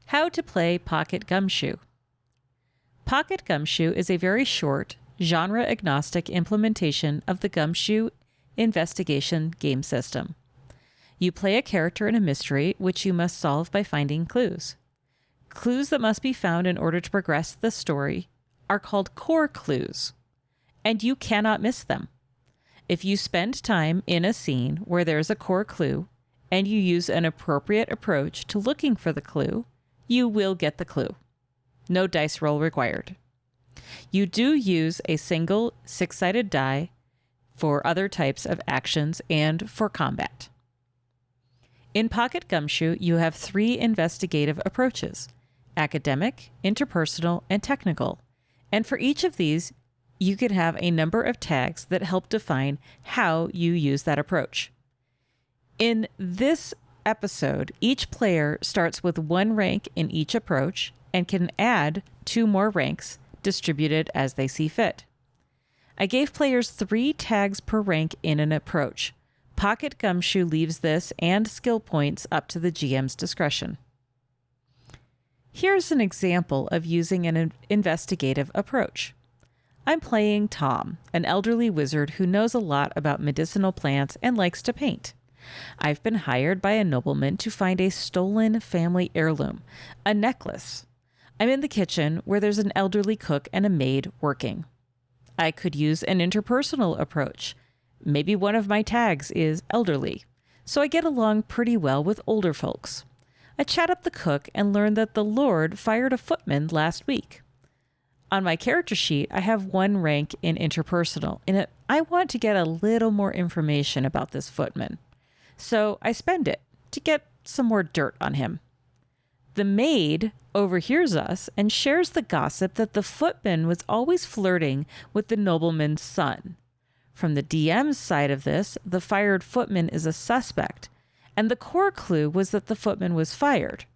How to play Pocket Gumshoe. Pocket Gumshoe is a very short, genre-agnostic implementation of the Gumshoe investigation game system. You play a character in a mystery, which you must solve by finding clues. Clues that must be found in order to progress the story are called core clues, and you cannot miss them. If you spend time in a scene where there's a core clue, and you use an appropriate approach to looking for the clue, you will get the clue. No dice roll required. You do use a single 6-sided die for other types of actions and for combat. In Pocket Gumshoe, you have 3 investigative approaches: academic, interpersonal, and technical. And for each of these, you can have a number of tags that help define how you use that approach. In this episode, each player starts with 1 rank in each approach and can add 2 more ranks distributed as they see fit. I gave players 3 tags per rank in an approach. Pocket Gumshoe leaves this and skill points up to the GM's discretion. Here's an example of using an investigative approach. I'm playing Tom, an elderly wizard who knows a lot about medicinal plants and likes to paint. I've been hired by a nobleman to find a stolen family heirloom, a necklace. I'm in the kitchen where there's an elderly cook and a maid working. I could use an interpersonal approach. Maybe one of my tags is elderly, so I get along pretty well with older folks. I chat up the cook and learn that the Lord fired a footman last week. On my character sheet, I have 1 rank in interpersonal, and I want to get a little more information about this footman. So I spend it to get some more dirt on him. The maid overhears us and shares the gossip that the footman was always flirting with the nobleman's son. From the DM's side of this, the fired footman is a suspect, and the core clue was that the footman was fired.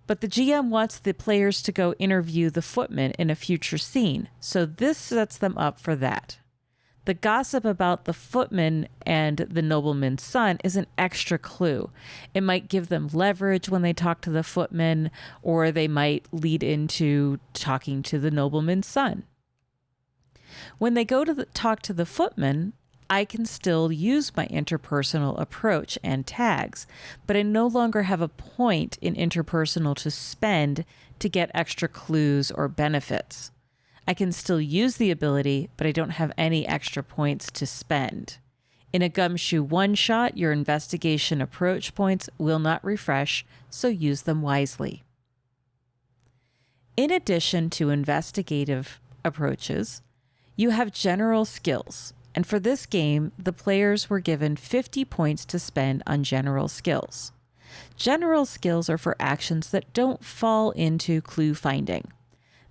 But the GM wants the players to go interview the footman in a future scene, so this sets them up for that. The gossip about the footman and the nobleman's son is an extra clue. It might give them leverage when they talk to the footman, or they might lead into talking to the nobleman's son. When they go to talk to the footman, I can still use my interpersonal approach and tags, but I no longer have a point in interpersonal to spend to get extra clues or benefits. I can still use the ability, but I don't have any extra points to spend. In a Gumshoe one-shot, your investigation approach points will not refresh, so use them wisely. In addition to investigative approaches, you have general skills, and for this game, the players were given 50 points to spend on general skills. General skills are for actions that don't fall into clue finding.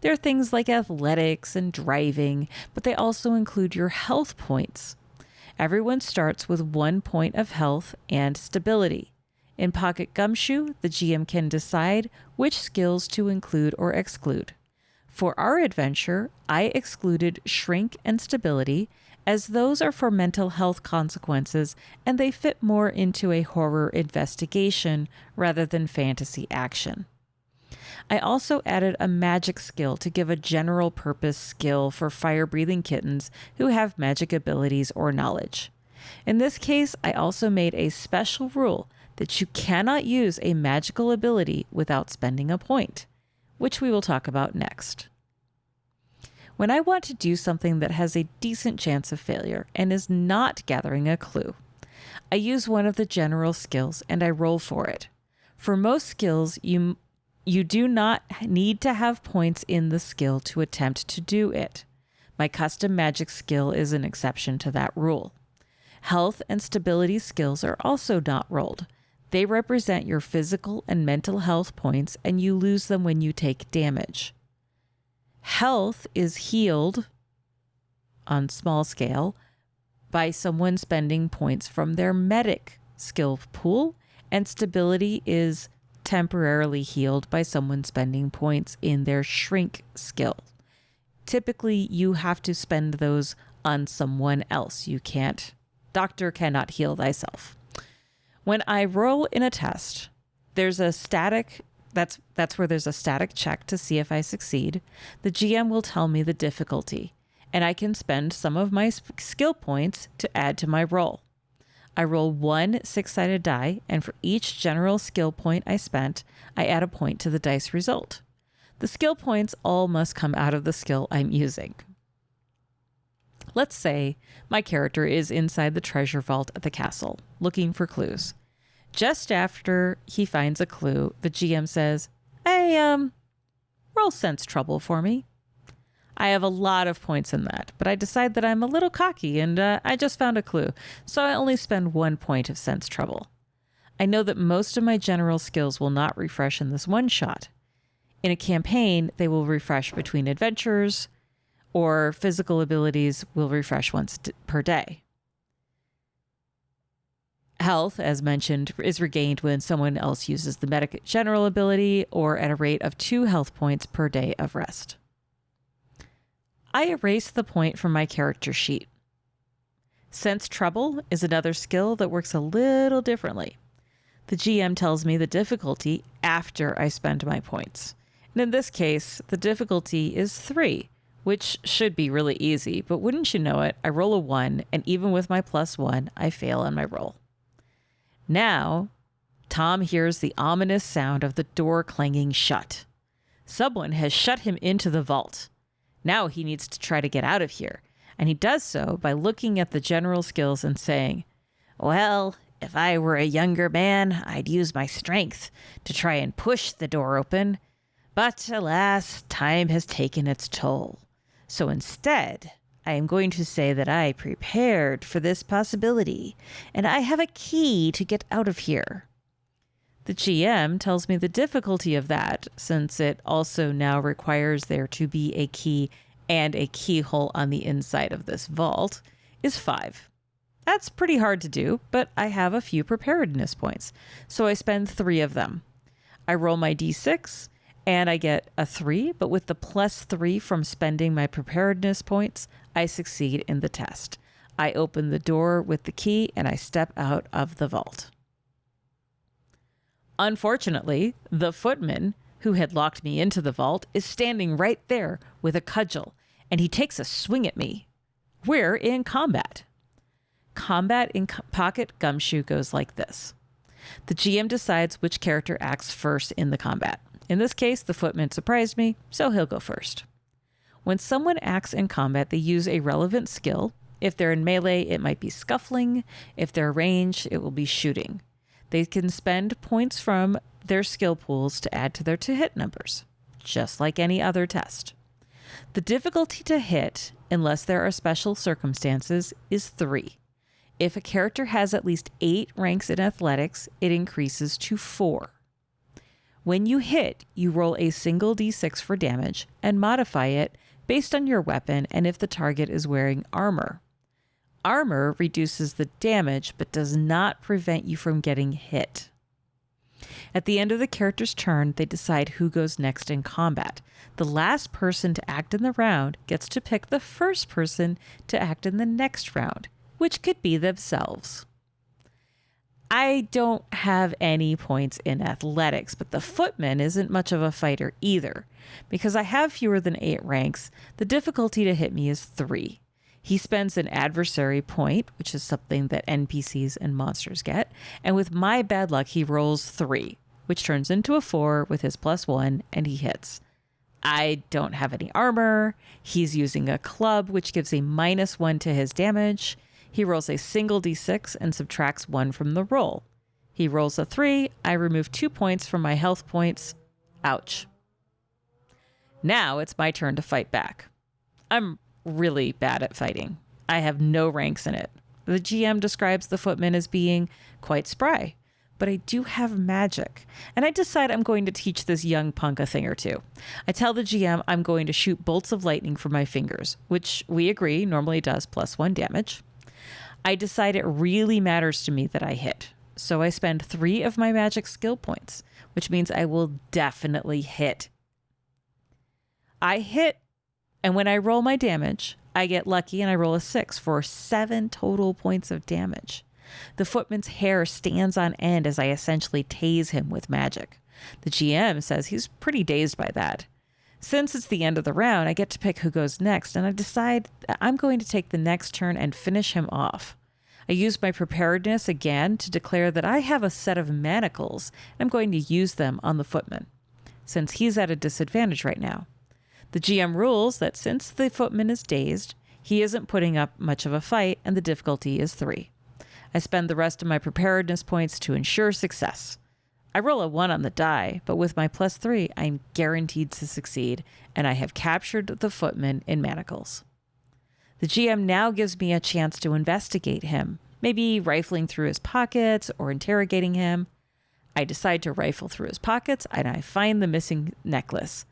There are things like athletics and driving, but they also include your health points. Everyone starts with 1 point of health and stability. In Pocket Gumshoe, the GM can decide which skills to include or exclude. For our adventure, I excluded shrink and stability, as those are for mental health consequences and they fit more into a horror investigation rather than fantasy action. I also added a magic skill to give a general purpose skill for fire-breathing kittens who have magic abilities or knowledge. In this case, I also made a special rule that you cannot use a magical ability without spending a point, which we will talk about next. When I want to do something that has a decent chance of failure and is not gathering a clue, I use one of the general skills and I roll for it. For most skills, you do not need to have points in the skill to attempt to do it. My custom magic skill is an exception to that rule. Health and stability skills are also not rolled. They represent your physical and mental health points, and you lose them when you take damage. Health is healed on small scale by someone spending points from their medic skill pool, and stability is temporarily healed by someone spending points in their shrink skill. Typically, you have to spend those on someone else. Doctor cannot heal thyself. When I roll in a test, there's That's where there's a static check to see if I succeed. The GM will tell me the difficulty, and I can spend some of my skill points to add to my roll. I roll one 6-sided die, and for each general skill point I spent, I add a point to the dice result. The skill points all must come out of the skill I'm using. Let's say my character is inside the treasure vault at the castle, looking for clues. Just after he finds a clue, the GM says, "Hey, roll sense trouble for me." I have a lot of points in that, but I decide that I'm a little cocky and I just found a clue, so I only spend 1 point of sense trouble. I know that most of my general skills will not refresh in this one shot. In a campaign, they will refresh between adventures, or physical abilities will refresh once per day. Health, as mentioned, is regained when someone else uses the medic general ability or at a rate of 2 health points per day of rest. I erase the point from my character sheet. Sense trouble is another skill that works a little differently. The GM tells me the difficulty after I spend my points. And in this case, the difficulty is 3, which should be really easy, but wouldn't you know it, I roll a 1, and even with my +1, I fail on my roll. Now, Tom hears the ominous sound of the door clanging shut. Someone has shut him into the vault. Now he needs to try to get out of here, and he does so by looking at the general skills and saying, "Well, if I were a younger man, I'd use my strength to try and push the door open. But alas, time has taken its toll. So instead, I am going to say that I prepared for this possibility, and I have a key to get out of here." The GM tells me the difficulty of that, since it also now requires there to be a key and a keyhole on the inside of this vault, is 5. That's pretty hard to do, but I have a few preparedness points, so I spend 3 of them. I roll my d6, and I get a 3, but with the +3 from spending my preparedness points, I succeed in the test. I open the door with the key, and I step out of the vault. Unfortunately, the footman who had locked me into the vault is standing right there with a cudgel, and he takes a swing at me. We're in combat. Combat in Pocket Gumshoe goes like this. The GM decides which character acts first in the combat. In this case, the footman surprised me, so he'll go first. When someone acts in combat, they use a relevant skill. If they're in melee, it might be scuffling. If they're ranged, it will be shooting. They can spend points from their skill pools to add to their to-hit numbers, just like any other test. The difficulty to hit, unless there are special circumstances, is 3. If a character has at least 8 ranks in athletics, it increases to 4. When you hit, you roll a single d6 for damage and modify it based on your weapon and if the target is wearing armor. Armor reduces the damage but does not prevent you from getting hit. At the end of the character's turn, they decide who goes next in combat. The last person to act in the round gets to pick the first person to act in the next round, which could be themselves. I don't have any points in athletics, but the footman isn't much of a fighter either. Because I have fewer than 8 ranks, the difficulty to hit me is 3. He spends an adversary point, which is something that NPCs and monsters get, and with my bad luck, he rolls 3, which turns into a 4 with his +1, and he hits. I don't have any armor. He's using a club, which gives a -1 to his damage. He rolls a single d6 and subtracts 1 from the roll. He rolls a 3. I remove 2 points from my health points. Ouch. Now it's my turn to fight back. I'm really bad at fighting. I have no ranks in it. The GM describes the footman as being quite spry, but I do have magic, and I decide I'm going to teach this young punk a thing or two. I tell the GM I'm going to shoot bolts of lightning from my fingers, which we agree normally does +1 damage. I decide it really matters to me that I hit, so I spend 3 of my magic skill points, which means I will definitely hit. I hit, and when I roll my damage, I get lucky and I roll a 6 for 7 total points of damage. The footman's hair stands on end as I essentially tase him with magic. The GM says he's pretty dazed by that. Since it's the end of the round, I get to pick who goes next, and I decide that I'm going to take the next turn and finish him off. I use my preparedness again to declare that I have a set of manacles, and I'm going to use them on the footman, since he's at a disadvantage right now. The GM rules that since the footman is dazed, he isn't putting up much of a fight, and the difficulty is 3. I spend the rest of my preparedness points to ensure success. I roll a 1 on the die, but with my +3, I'm guaranteed to succeed, and I have captured the footman in manacles. The GM now gives me a chance to investigate him, maybe rifling through his pockets or interrogating him. I decide to rifle through his pockets, and I find the missing necklace.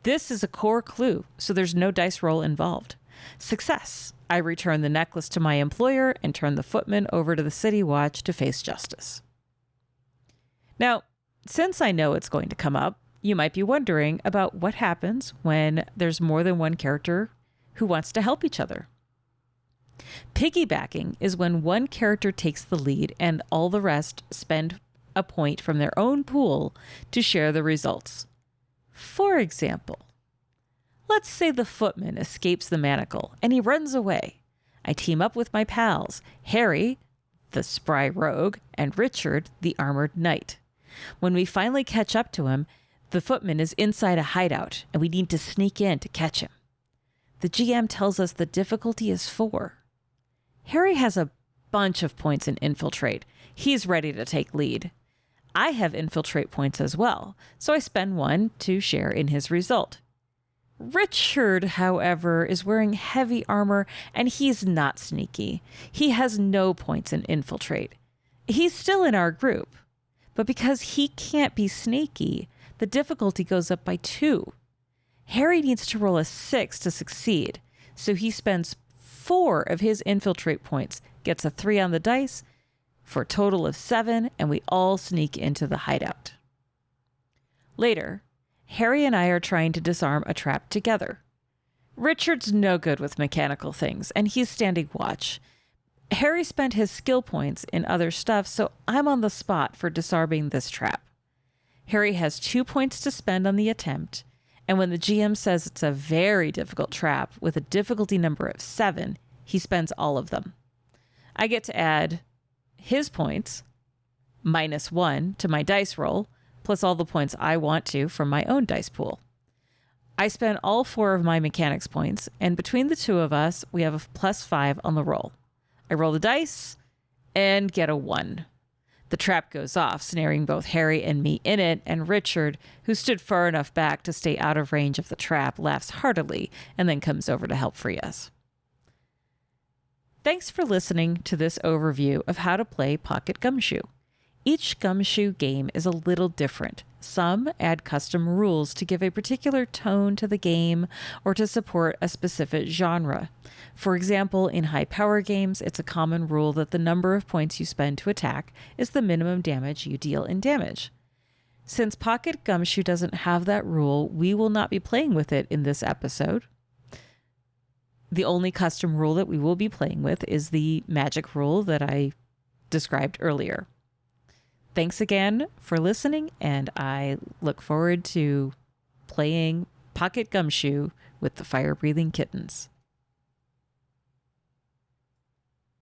This is a core clue, so there's no dice roll involved. Success! I return the necklace to my employer and turn the footman over to the city watch to face justice. Now, since I know it's going to come up, you might be wondering about what happens when there's more than one character who wants to help each other. Piggybacking is when one character takes the lead and all the rest spend a point from their own pool to share the results. For example, let's say the footman escapes the manacle and he runs away. I team up with my pals, Harry, the spry rogue, and Richard, the armored knight. When we finally catch up to him, the footman is inside a hideout and we need to sneak in to catch him. The GM tells us the difficulty is 4. Harry has a bunch of points in infiltrate. He's ready to take lead. I have infiltrate points as well, so I spend 1 to share in his result. Richard, however, is wearing heavy armor and he's not sneaky. He has no points in infiltrate. He's still in our group, but because he can't be sneaky, the difficulty goes up by 2. Harry needs to roll a 6 to succeed, so he spends 4 of his infiltrate points, gets a 3 on the dice, for a total of 7, and we all sneak into the hideout. Later, Harry and I are trying to disarm a trap together. Richard's no good with mechanical things, and he's standing watch. Harry spent his skill points in other stuff, so I'm on the spot for disarming this trap. Harry has 2 points to spend on the attempt, and when the GM says it's a very difficult trap with a difficulty number of 7, he spends all of them. I get to add his points, -1, to my dice roll, plus all the points I want to from my own dice pool. I spend all 4 of my mechanics points, and between the 2 of us, we have a +5 on the roll. I roll the dice and get a 1. The trap goes off, snaring both Harry and me in it, and Richard, who stood far enough back to stay out of range of the trap, laughs heartily and then comes over to help free us. Thanks for listening to this overview of how to play Pocket Gumshoe. Each Gumshoe game is a little different. Some add custom rules to give a particular tone to the game or to support a specific genre. For example, in high power games, it's a common rule that the number of points you spend to attack is the minimum damage you deal in damage. Since Pocket Gumshoe doesn't have that rule, we will not be playing with it in this episode. The only custom rule that we will be playing with is the magic rule that I described earlier. Thanks again for listening, and I look forward to playing Pocket Gumshoe with the fire-breathing kittens.